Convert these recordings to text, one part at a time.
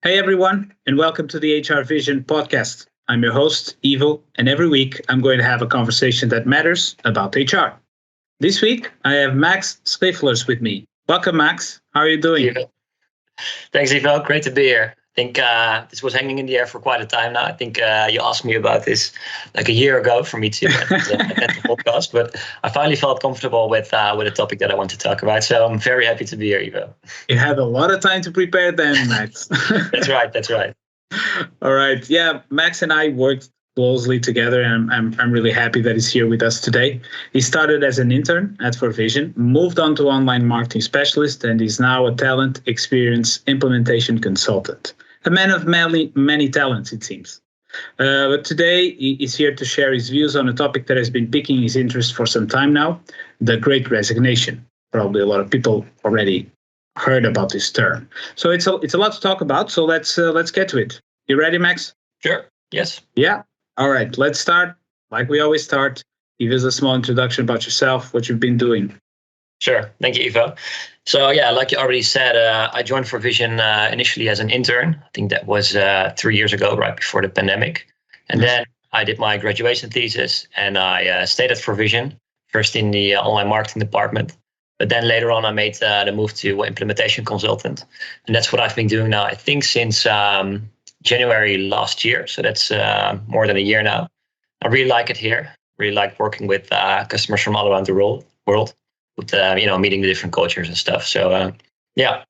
Hey everyone, and welcome to the HR Vision podcast. I'm your host, Ivo, and every week I'm going to have a conversation that matters about HR. This week I have Max Schiffelers with me. Welcome, Max. How are you doing? Thanks, Ivo. Great to be here. I think this was hanging in the air for quite a time now. I think you asked me about this like a year ago for me to attend the podcast, but I finally felt comfortable with the topic that I want to talk about. So I'm very happy to be here, Ivo. You had a lot of time to prepare then, Max. That's right. All right. Yeah, Max and I worked closely together, and I'm really happy that he's here with us today. He started as an intern at FourVision, moved on to online marketing specialist, and is now a talent experience implementation consultant. A man of many talents, it seems. But today he is here to share his views on a topic that has been piquing his interest for some time now, the Great Resignation. Probably a lot of people already heard about this term. So it's a lot to talk about. So let's get to it. You ready, Max? Sure. Yes. Yeah. All right. Let's start like we always start. Give us a small introduction about yourself, what you've been doing. Sure. Thank you, Ivo. So yeah, like you already said, I joined FourVision initially as an intern. I think that was 3 years ago, right before the pandemic. And then I did my graduation thesis and I stayed at FourVision, first in the online marketing department. But then later on, I made the move to implementation consultant. And that's what I've been doing now, I think, since January last year. So that's more than a year now. I really like it here. Really like working with customers from all around the world. With meeting the different cultures and stuff. So yeah.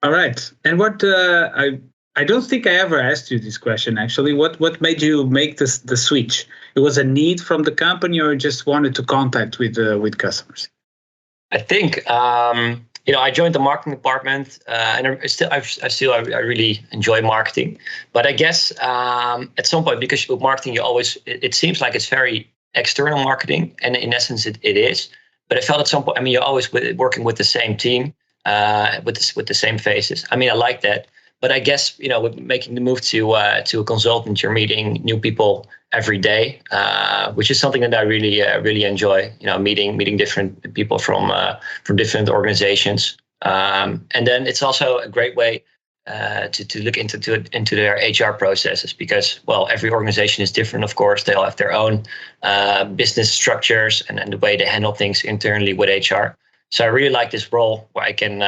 All right. And what I don't think I ever asked you this question actually. What made you make the switch? It was a need from the company, or just wanted to contact with customers? I think I joined the marketing department, and I really enjoy marketing. But I guess at some point, because with marketing, it seems like it's very external marketing, and in essence, it is. But I felt at some point, you're always working with the same team, with the same faces. I like that. But I guess, with making the move to a consultant, you're meeting new people every day, which is something that I really enjoy. Meeting different people from different organizations, and then it's also a great way to look into their HR processes, because every organization is different. Of course, they all have their own business structures and the way they handle things internally with HR. So I really like this role where I can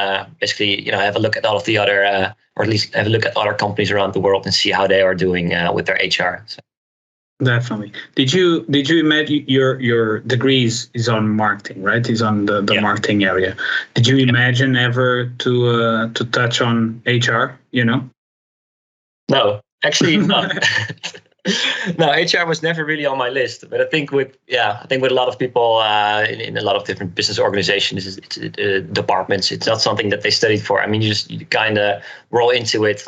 basically have a look at all of the other, or at least have a look at other companies around the world and see how they are doing with their HR. So. Definitely. Did you imagine your degree is on marketing, right? Is on the marketing area. Did you imagine ever to touch on HR? No, actually not. No, HR was never really on my list. But I think with a lot of people in a lot of different business organizations, it's departments, it's not something that they studied for. You kind of roll into it.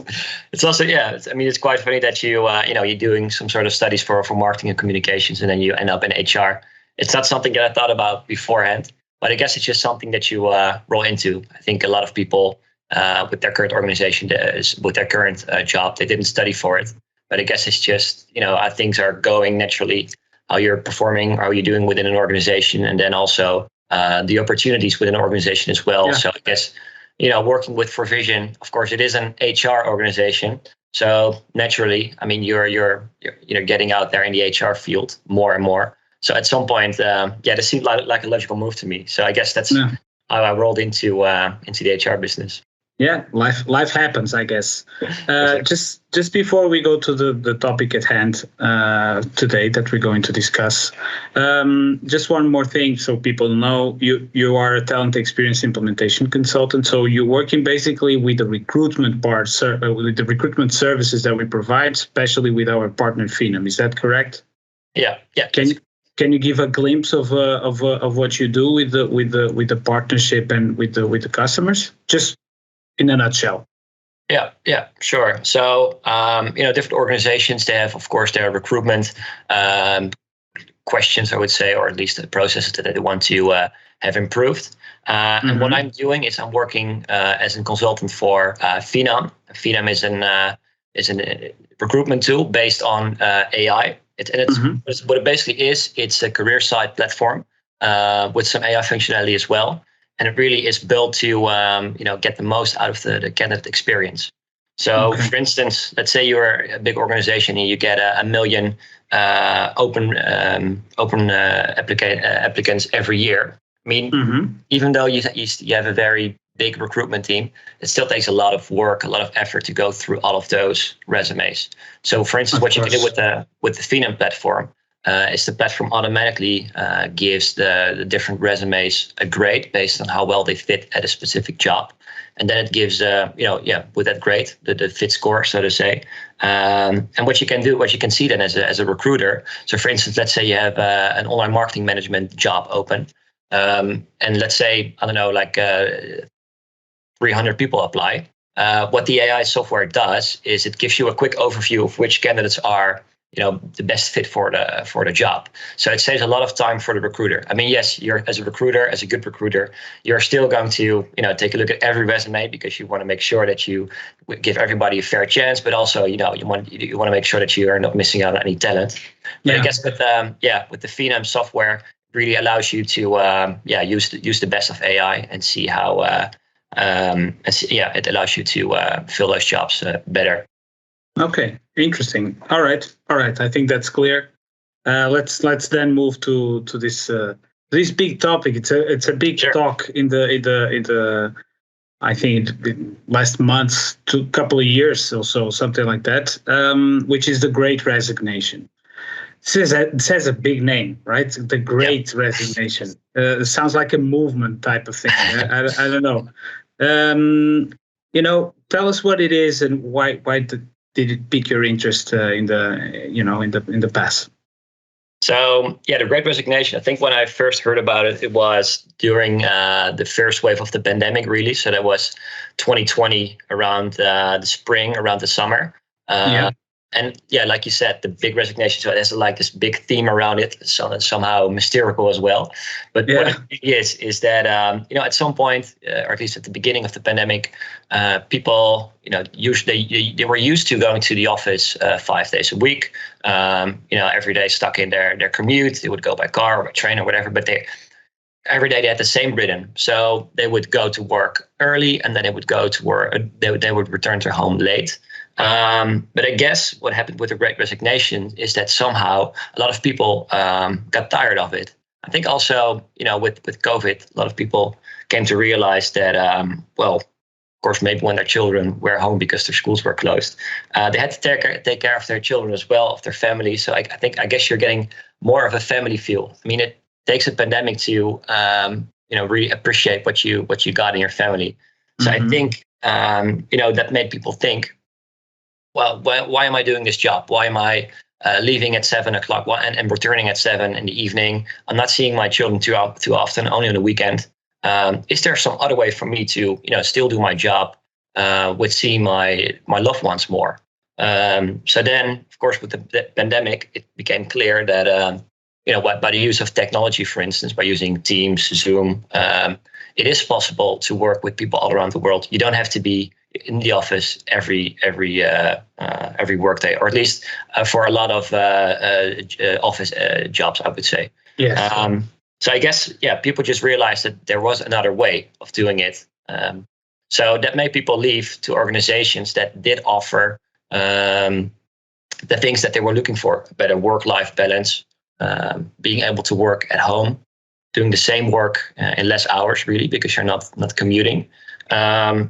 It's also it's quite funny that you're doing some sort of studies for marketing and communications, and then you end up in HR. It's not something that I thought about beforehand, but I guess it's just something that you roll into. I think a lot of people with their current organization, with their current job, they didn't study for it. But I guess it's just, how things are going naturally, how you're performing, how you're doing within an organization, and then also the opportunities within an organization as well. Yeah. So I guess, working with FourVision, of course, it is an HR organization. So naturally, you're getting out there in the HR field more and more. So at some point, this seemed like a logical move to me. So I guess that's how I rolled into the HR business. Yeah, life happens, I guess. Just before we go to the topic at hand today that we're going to discuss, just one more thing so people know, you are a talent experience implementation consultant. So you're working basically with the recruitment part, with the recruitment services that we provide, especially with our partner Phenom. Is that correct? Yeah. Can you give a glimpse of what you do with the partnership and with the customers? Just in a nutshell. Yeah, sure. So, different organizations, they have, of course, their recruitment questions, I would say, or at least the processes that they want to have improved. And what I'm doing is I'm working as a consultant for Phenom. Phenom is a recruitment tool based on AI. What it basically is, it's a career site platform with some AI functionality as well. And it really is built to get the most out of the candidate experience. So, Okay. for instance, let's say you're a big organization and you get a million open applicants every year. I mean, even though you have a very big recruitment team, it still takes a lot of work, a lot of effort to go through all of those resumes. So, for instance, what you can do with the Phenom platform is the platform automatically gives the different resumes a grade based on how well they fit at a specific job. And then it gives, with that grade, the fit score, so to say. And what you can see then as a recruiter. So, for instance, let's say you have an online marketing management job open, and let's say 300 people apply. What the AI software does is it gives you a quick overview of which candidates are the best fit for the job. So it saves a lot of time for the recruiter. I mean, yes, you're as a good recruiter, you're still going to take a look at every resume because you want to make sure that you give everybody a fair chance, but also you want to make sure that you are not missing out on any talent. But I guess with the Phenom software, really allows you to use the best of AI and see how it allows you to fill those jobs better. Okay, interesting. All right. I think that's clear. Let's then move to this big topic. It's a big talk in the I think last months to couple of years or so, something like that. Which is the Great Resignation. It says a big name, right? The Great Resignation. It sounds like a movement type of thing. I don't know. Tell us what it is and why did it pique your interest in the past? So the Great Resignation. I think when I first heard about it, it was during the first wave of the pandemic, really. So that was 2020, around the spring, around the summer. And like you said, the big resignation. So it has like this big theme around it, so somehow mystical as well. But what it is that at some point, or at least at the beginning of the pandemic, people usually they were used to going to the office 5 days a week. Every day stuck in their commute. They would go by car or by train or whatever, but every day they had the same rhythm. So they would go to work early, and then they would go to work. They would return to home late. But I guess what happened with the Great Resignation is that somehow a lot of people got tired of it. I think also, with COVID, a lot of people came to realize that, of course, maybe when their children were home because their schools were closed, they had to take care of their children as well, of their family. So I guess you're getting more of a family feel. I mean, it takes a pandemic to, really appreciate what you got in your family. So I think, that made people think, well, why am I doing this job? Why am I leaving at 7 o'clock and returning at 7 in the evening? I'm not seeing my children too often, only on the weekend. Is there some other way for me to, still do my job with seeing my loved ones more? So then, of course, with the pandemic, it became clear that, by the use of technology, for instance, by using Teams, Zoom, it is possible to work with people all around the world. You don't have to be in the office every workday, or at least for a lot of office jobs, I would say. Yes. So I guess people just realized that there was another way of doing it. So that made people leave to organizations that did offer the things that they were looking for: better work-life balance, being able to work at home, doing the same work in less hours, really, because you're not commuting.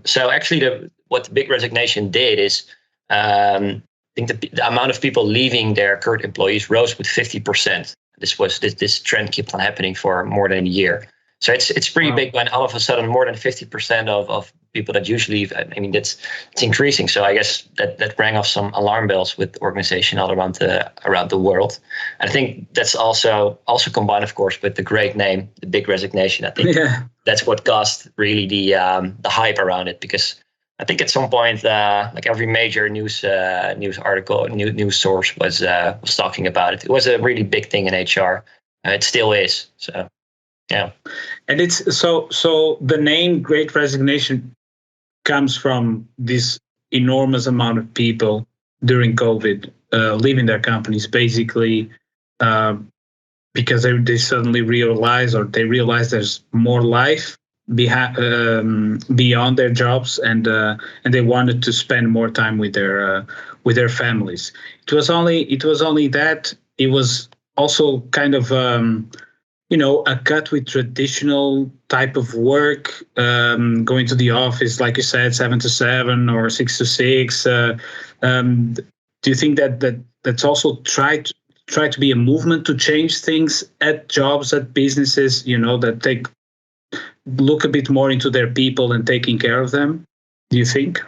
So actually, what the Big Resignation did is, I think the amount of people leaving their current employees rose with 50%. This trend kept on happening for more than a year. So it's pretty big when all of a sudden more than 50% of people that usually leave. I mean, it's increasing. So I guess that rang off some alarm bells with organization all around the world. And I think that's also combined, of course, with the great name, the Big Resignation. I think that's what caused really the hype around it, because I think at some point, like every major news article, news source was talking about it. It was a really big thing in HR. It still is. So. Yeah, and it's so the name Great Resignation comes from this enormous amount of people during COVID leaving their companies, basically because they suddenly realize there's more life beyond their jobs, and they wanted to spend more time with their families. It was only that it was also kind of a cut with traditional type of work, going to the office, like you said, 7 to 7 or 6 to 6. Do you think that's also try to be a movement to change things at jobs, at businesses, that look a bit more into their people and taking care of them? Do you think?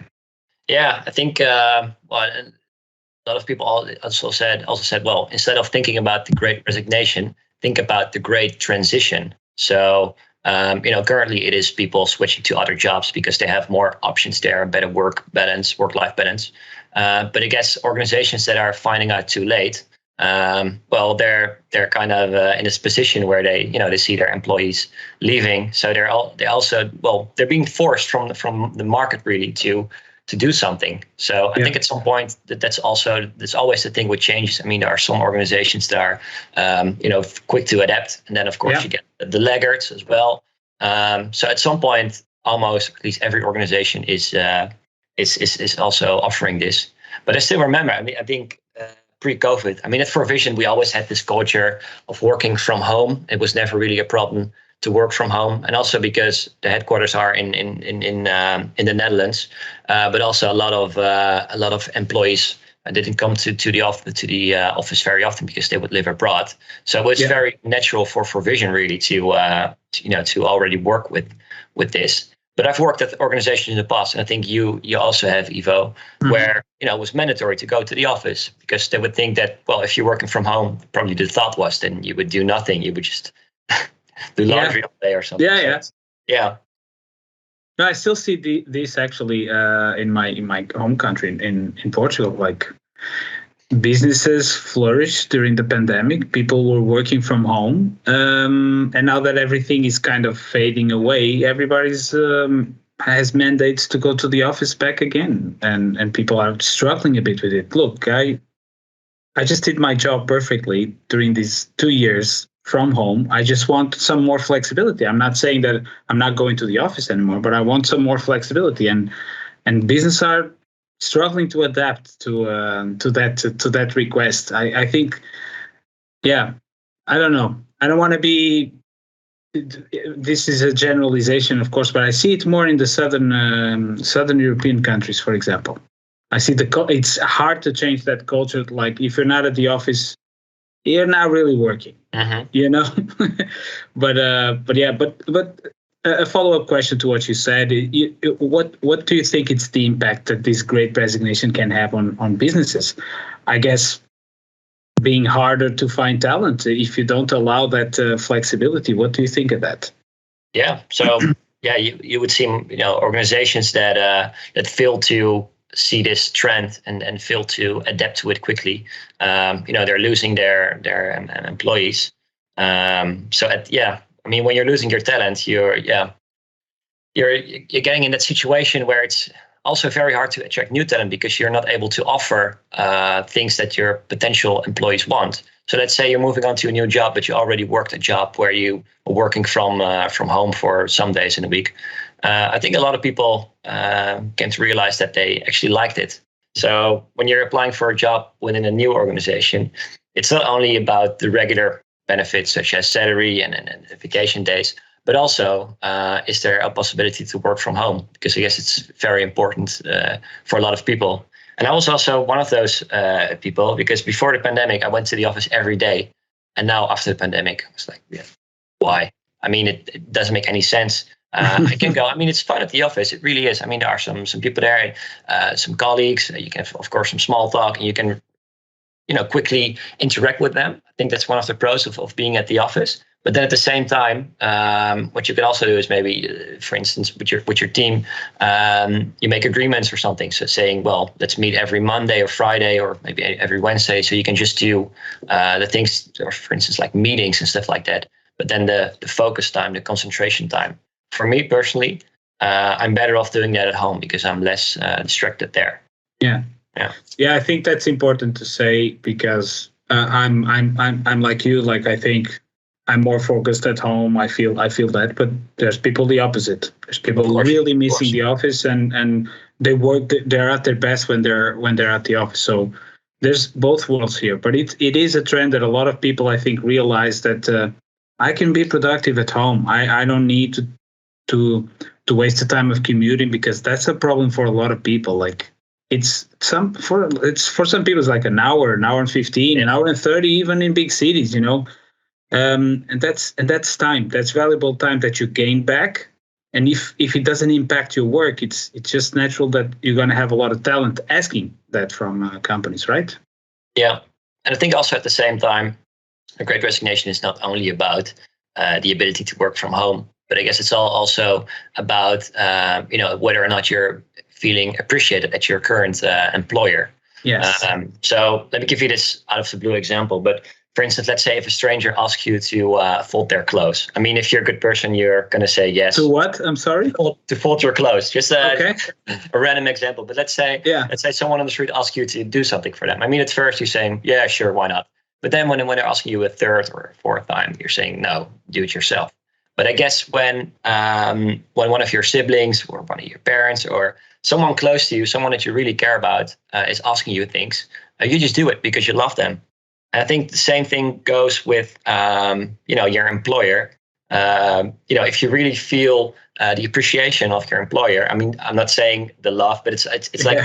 Yeah, I think a lot of people also said, well, instead of thinking about the Great Resignation, think about the Great Transition. So currently it is people switching to other jobs because they have more options there, better work-life balance. But I guess organizations that are finding out too late, they're kind of in this position where they see their employees leaving, so they're being forced from the market really to do something. So I think at some point that's always the thing with changes. I mean, there are some organizations that are quick to adapt, and then of course you get the laggards as well. So at some point, almost at least every organization is also offering this. But I still remember, I think pre-COVID, at FourVision, we always had this culture of working from home. It was never really a problem to work from home, and also because the headquarters are in the Netherlands, but also a lot of employees didn't come to the office very often because they would live abroad. So it was very natural for FourVision really to already work with this. But I've worked at organizations in the past, and I think you also have, Ivo, where it was mandatory to go to the office because they would think that, well, if you're working from home, probably the thought was then you would do nothing. You would just do laundry all day or something. Yeah. No, I still see this actually in my home country in Portugal. Like, businesses flourished during the pandemic. People were working from home, and now that everything is kind of fading away, everybody's has mandates to go to the office back again, and people are struggling a bit with it. Look, I just did my job perfectly during these 2 years from home. I just want some more flexibility. I'm not saying that I'm not going to the office anymore, but I want some more flexibility, and business are struggling to adapt to that request. I think, I don't know. I don't want to be. This is a generalization, of course, but I see it more in the southern European countries, for example. I see it's hard to change that culture. Like, if you're not at the office, you're not really working. But a follow-up question to what you said: what do you think it's the impact that this Great Resignation can have on businesses? I guess being harder to find talent if you don't allow that flexibility. What do you think of that? Yeah. So you would see organizations that fail to see this trend and fail to adapt to it quickly. They're losing their employees. When you're losing your talent, you're getting in that situation where it's also very hard to attract new talent because you're not able to offer things that your potential employees want. So let's say you're moving on to a new job, but you already worked a job where you were working from home for some days in a week. I think a lot of people came to realize that they actually liked it. So when you're applying for a job within a new organization, it's not only about the regular benefits such as salary and vacation days, but also is there a possibility to work from home? Because I guess it's very important for a lot of people. And I was also one of those people, because before the pandemic, I went to the office every day. And now after the pandemic, I was like, why? It doesn't make any sense. I can go. It's fun at the office. It really is. There are some people there, some colleagues. You can have, of course, some small talk, and you can, quickly interact with them. I think that's one of the pros of being at the office. But then at the same time, what you can also do is maybe, for instance, with your team, you make agreements or something. So saying, well, let's meet every Monday or Friday or maybe every Wednesday. So you can just do the things, or for instance, like meetings and stuff like that. But then the focus time, the concentration time. For me personally, I'm better off doing that at home because I'm less distracted there. Yeah. I think that's important to say because I'm like you. Like, I think I'm more focused at home. I feel that, but there's people the opposite. There's people Of course, really of missing course. the office, and they're at their best when they're at the office. So there's both worlds here, but it is a trend that a lot of people, I think, realize that I can be productive at home. I don't need to waste the time of commuting, because that's a problem for a lot of people. Like for some people it's like an hour and 15, an hour and 30, even in big cities, and that's time. That's valuable time that you gain back. And if it doesn't impact your work, it's just natural that you're going to have a lot of talent asking that from companies, right? Yeah, and I think also at the same time, the Great Resignation is not only about the ability to work from home, but I guess it's also about whether or not you're feeling appreciated at your current employer. Yes. So let me give you this out of the blue example. But for instance, let's say if a stranger asks you to fold their clothes. I mean, if you're a good person, you're going to say yes. To what? I'm sorry? To fold your clothes. Just Okay. a random example. But let's say someone on the street asks you to do something for them. I mean, at first you're saying, yeah, sure, why not? But then when they're asking you a third or fourth time, you're saying, no, do it yourself. But I guess when one of your siblings or one of your parents or someone close to you, someone that you really care about, is asking you things, you just do it because you love them. And I think the same thing goes with your employer. If you really feel the appreciation of your employer, I mean, I'm not saying the love, but it's like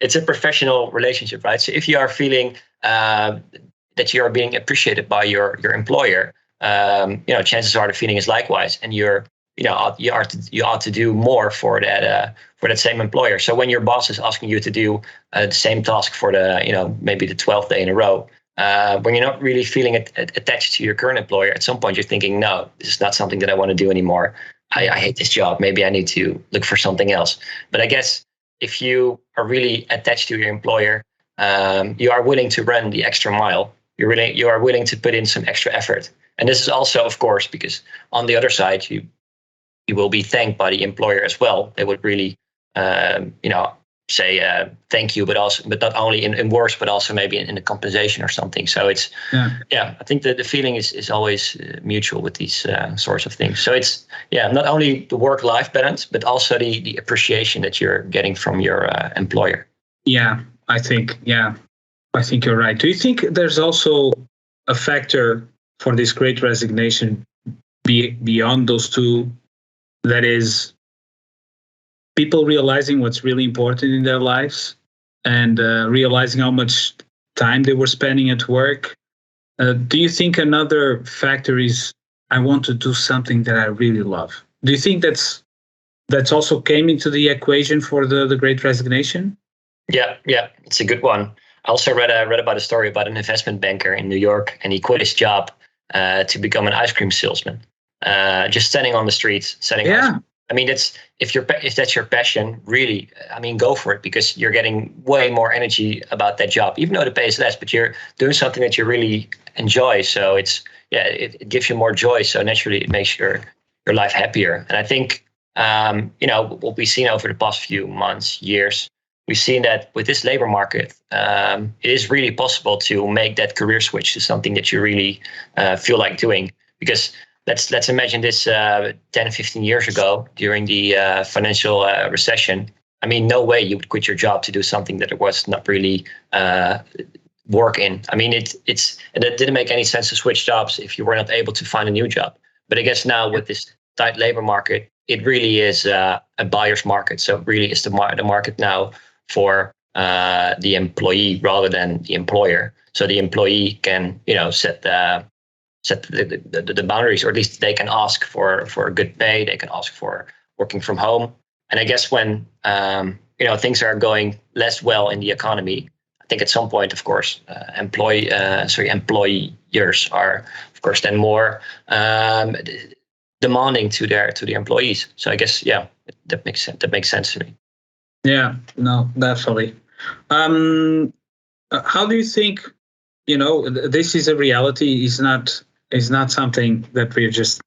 it's a professional relationship, right? So if you are feeling that you are being appreciated by your employer, chances are the feeling is likewise, and you ought to do more for that same employer. So when your boss is asking you to do the same task for maybe the 12th day in a row, when you're not really feeling attached to your current employer, at some point you're thinking, no, this is not something that I want to do anymore. I hate this job. Maybe I need to look for something else. But I guess if you are really attached to your employer, you are willing to run the extra mile. You are willing to put in some extra effort. And this is also, of course, because on the other side, you will be thanked by the employer as well. They would really, say thank you, but not only in words, but also maybe in the compensation or something. So it's, I think that the feeling is always mutual with these sorts of things. So it's, not only the work-life balance, but also the appreciation that you're getting from your employer. Yeah, I think you're right. Do you think there's also a factor for this Great Resignation beyond those two, that is people realizing what's really important in their lives and realizing how much time they were spending at work? Do you think another factor is, I want to do something that I really love? Do you think that's also came into the equation for the Great Resignation? Yeah, it's a good one. I also read about a story about an investment banker in New York, and he quit his job to become an ice cream salesman. Just standing on the streets, selling ice cream. I mean, if that's your passion, really, I mean, go for it, because you're getting way more energy about that job, even though the pay is less, but you're doing something that you really enjoy. So it gives you more joy. So naturally, it makes your life happier. And I think, what we've seen over the past few months, years, we've seen that with this labor market, it is really possible to make that career switch to something that you really feel like doing. Because let's imagine this 10, 15 years ago during the financial recession. I mean, no way you would quit your job to do something that it was not really work in. I mean, it didn't make any sense to switch jobs if you were not able to find a new job. But I guess now with this tight labor market, it really is a buyer's market. So it really is the market now for the employee rather than the employer. So the employee can, set the boundaries, or at least they can ask for a good pay. They can ask for working from home. And I guess when things are going less well in the economy, I think at some point, of course, employers are, of course, then more demanding to their employees. So I guess that makes sense. That makes sense to me. Yeah, no, definitely. How do you think? This is a reality. Is not something that we're just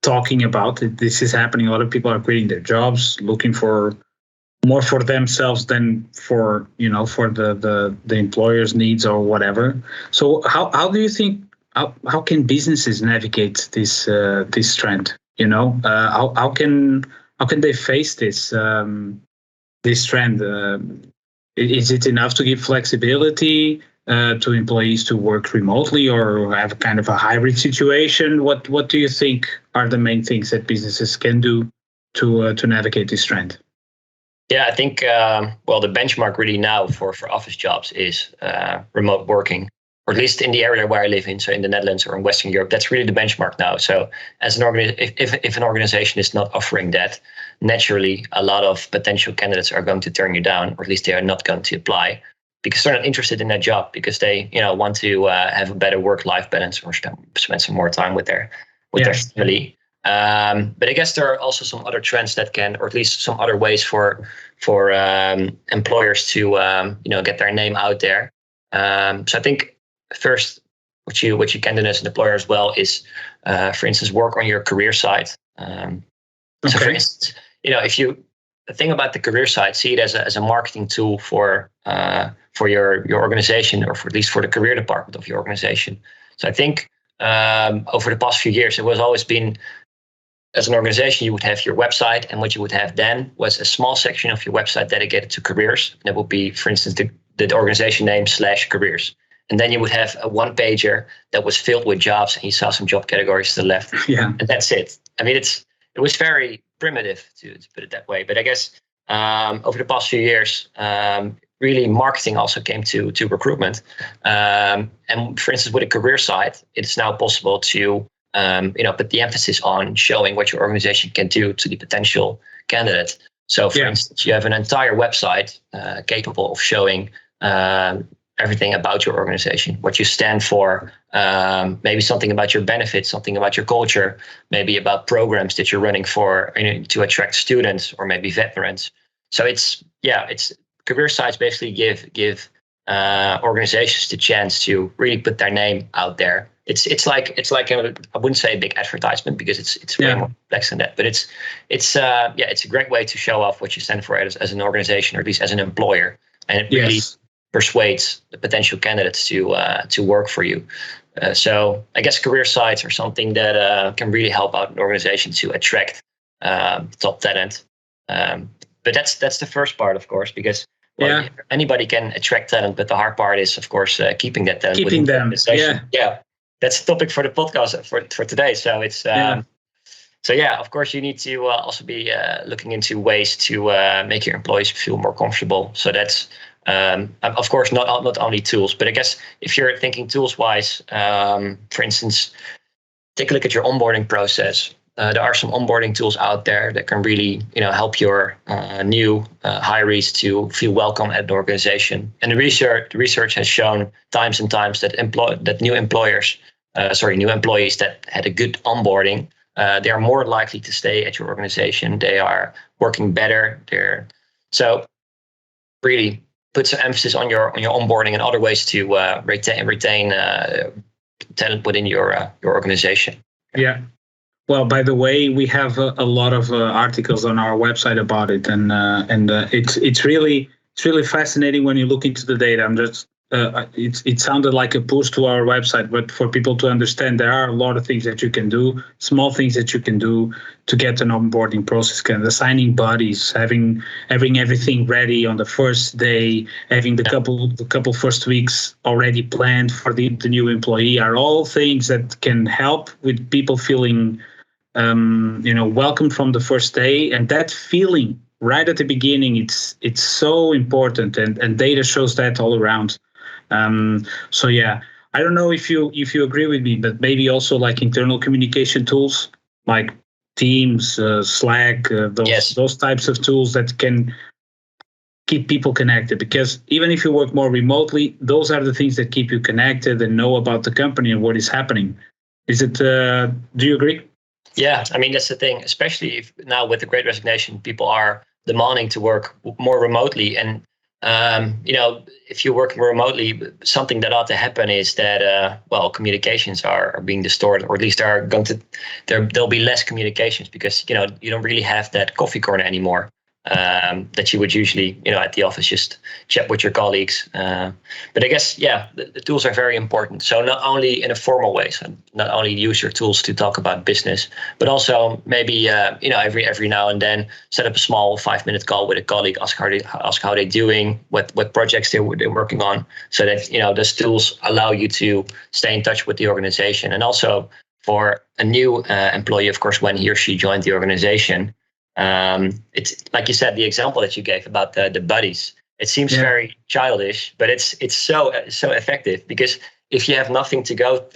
talking about. This is happening. A lot of people are quitting their jobs, looking for more for themselves than for for the employer's needs or whatever. So how do you think? how can businesses navigate this trend? How can they face this trend? Is it enough to give flexibility to employees to work remotely, or have kind of a hybrid situation? What do you think are the main things that businesses can do to navigate this trend? Yeah, I think the benchmark really now for office jobs is remote working, or at least in the area where I live in, so in the Netherlands or in Western Europe. That's really the benchmark now. So as if an organization is not offering that, naturally a lot of potential candidates are going to turn you down, or at least they are not going to apply, because they're not interested in that job, because they want to have a better work-life balance, or spend some more time with their family. But I guess there are also some other trends that can, or at least some other ways for employers to get their name out there. So I think first, what you can do as an employer as well is, for instance, work on your career site. So for instance, the thing about the career site, see it as a marketing tool for your organization, or at least for the career department of your organization. So I think over the past few years, it was always been, as an organization, you would have your website, and what you would have then was a small section of your website dedicated to careers. That would be, for instance, the organization name /careers. And then you would have a one-pager that was filled with jobs, and you saw some job categories to the left. Yeah. And that's it. I mean, it was very primitive, to put it that way. But I guess over the past few years, really marketing also came to recruitment. And for instance, with a career site, it's now possible to put the emphasis on showing what your organization can do to the potential candidate. So for instance, you have an entire website capable of showing everything about your organization, what you stand for, maybe something about your benefits, something about your culture, maybe about programs that you're running for to attract students, or maybe veterans. So it's career sites basically give organizations the chance to really put their name out there. It's like I wouldn't say a big advertisement, because it's way more complex than that. But it's a great way to show off what you stand for as an organization, or at least as an employer, and it really persuades the potential candidates to work for you. So I guess career sites are something that can really help out an organization to attract top talent. But that's the first part, of course, because anybody can attract talent, but the hard part is, of course, keeping that talent. Keeping them. Yeah. That's the topic for the podcast for today. So it's of course, you need to also be looking into ways to make your employees feel more comfortable. So that's of course not only tools, but I guess if you're thinking tools wise, for instance, take a look at your onboarding process. There are some onboarding tools out there that can really help your new hirees to feel welcome at an organization. And the research has shown times and times that new employees that had a good onboarding, they are more likely to stay at your organization. They are working better. So really put some emphasis on your onboarding and other ways to retain talent within your organization. Yeah. Well, by the way, we have a lot of articles on our website about it, and it's really fascinating when you look into the data. It sounded like a push to our website, but for people to understand, there are a lot of things that you can do, small things that you can do to get an onboarding process. Assigning bodies, having everything ready on the first day, having the couple first weeks already planned for the new employee, are all things that can help with people feeling welcome from the first day. And that feeling right at the beginning, it's so important, and data shows that all around. I don't know if you agree with me, but maybe also like internal communication tools like Teams, Slack, those types of tools that can keep people connected. Because even if you work more remotely, those are the things that keep you connected and know about the company and what is happening. Is it? Do you agree? Yeah, I mean, that's the thing, especially if now with the Great Resignation, people are demanding to work more remotely. And, if you're working remotely, something that ought to happen is that, communications are being distorted, or at least there'll be less communications, because, you don't really have that coffee corner anymore. that you would usually, at the office, just chat with your colleagues. But I guess, the tools are very important. So not only in a formal way, so not only use your tools to talk about business, but also maybe, every now and then set up a small 5-minute call with a colleague, ask how they're doing, what projects they're working on, so that, those tools allow you to stay in touch with the organization. And also for a new employee, of course, when he or she joined the organization, it's like you said, the example that you gave about the buddies. It seems very childish, but it's so effective, because if you have nothing to go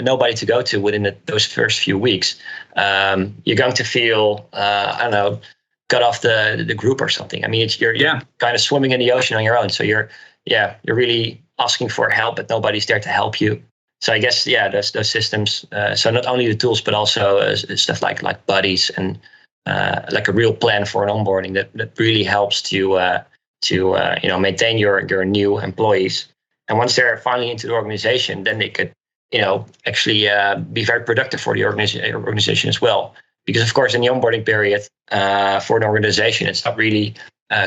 nobody to go to within those first few weeks, you're going to feel cut off the group or something. I mean, you're kind of swimming in the ocean on your own. So you're really asking for help, but nobody's there to help you. So I guess those systems. So not only the tools, but also stuff like buddies and like a real plan for an onboarding that really helps to maintain your new employees. And once they're finally into the organization, then they could actually be very productive for the organization as well. Because of course, in the onboarding period for an organization, it's not really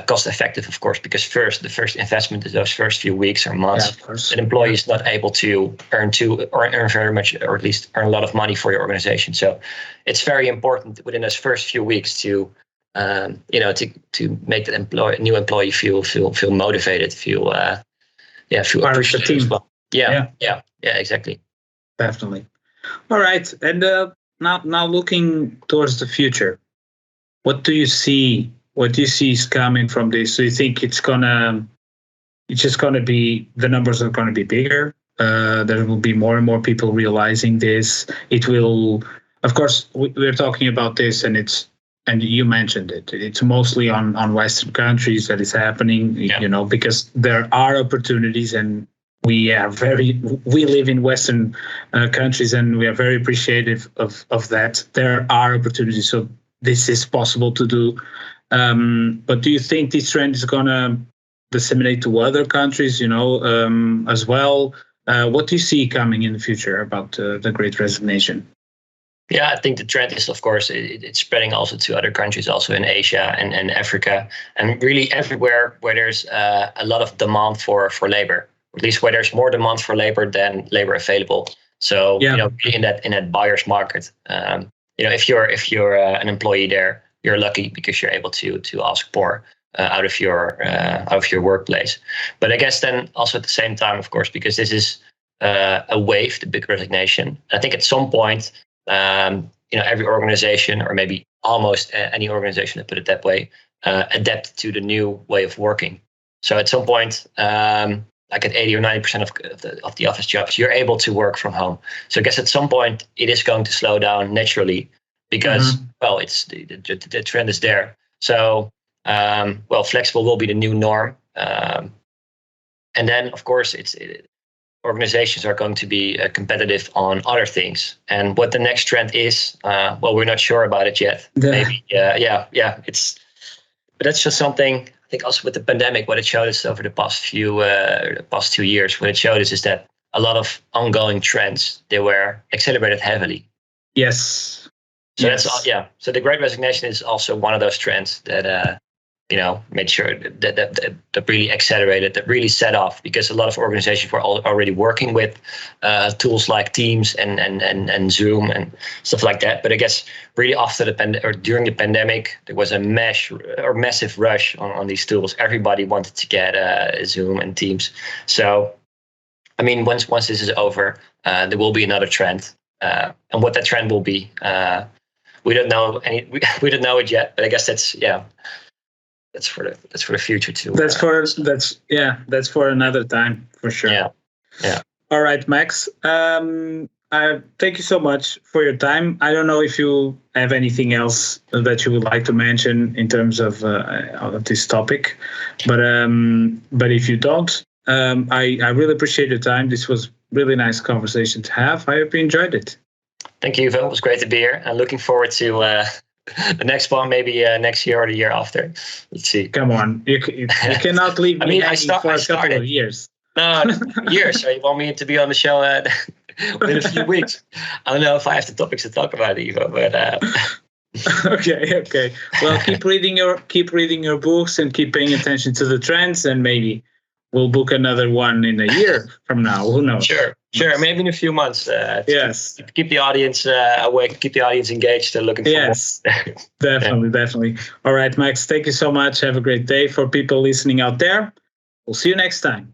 cost effective, of course, because the first investment is those first few weeks or months. An employee is not able to earn very much, or at least earn a lot of money for your organization. So it's very important within those first few weeks to make that new employee feel motivated, feel appreciated as well. Yeah, exactly. Definitely. All right, and now looking towards the future, what do you see? What do you see is coming from this? Do you think the numbers are gonna be bigger? There will be more and more people realizing this. It will, of course, we're talking about this, and you mentioned it. It's mostly on Western countries that is happening, because there are opportunities, and we live in Western countries, and we are very appreciative of that. There are opportunities, so this is possible to do. But do you think this trend is going to disseminate to other countries, as well? What do you see coming in the future about the Great Resignation? Yeah, I think the trend is, of course, it's spreading also to other countries, also in Asia and Africa, and really everywhere where there's a lot of demand for labor, or at least where there's more demand for labor than labor available. So, in that buyer's market, if you're an employee there, you're lucky because you're able to ask more out of your workplace. But I guess then also at the same time, of course, because this is a wave, the big resignation. I think at some point, every organization, or maybe almost any organization, to put it that way, adapt to the new way of working. So at some point, like at 80 or 90% of the office jobs, you're able to work from home. So I guess at some point it is going to slow down naturally, because it's the trend is there. So flexible will be the new norm, and then of course organizations are going to be competitive on other things. And what the next trend is, we're not sure about it yet. Maybe, but that's just something. I think also with the pandemic, what it showed us over the past 2 years, what it showed us is that a lot of ongoing trends, they were accelerated heavily. Yes. So that's So the Great Resignation is also one of those trends that made sure that really accelerated, that really set off, because a lot of organizations were already working with tools like Teams and Zoom and stuff like that. But I guess really after during the pandemic, there was a massive rush on these tools. Everybody wanted to get Zoom and Teams. So, I mean, once this is over, there will be another trend, and what that trend will be, we don't know we don't know it yet. But I guess that's for the future too. That's for another time, for sure. Yeah. All right, Max. I thank you so much for your time. I don't know if you have anything else that you would like to mention in terms of this topic, but if you don't, I really appreciate your time. This was really nice conversation to have. I hope you enjoyed it. Thank you, Phil. It was great to be here. I'm looking forward to the next one, maybe next year or the year after. Let's see. Come on, you cannot leave me hanging for a couple of years. No, years. So you want me to be on the show within a few weeks? I don't know if I have the topics to talk about, Ivo, but Okay. Well, keep reading your books and keep paying attention to the trends, and maybe we'll book another one in a year from now. Who knows? Sure. Maybe in a few months. Yes. Keep the audience awake. Keep the audience engaged and looking for more. Definitely. All right, Max. Thank you so much. Have a great day. For people listening out there, we'll see you next time.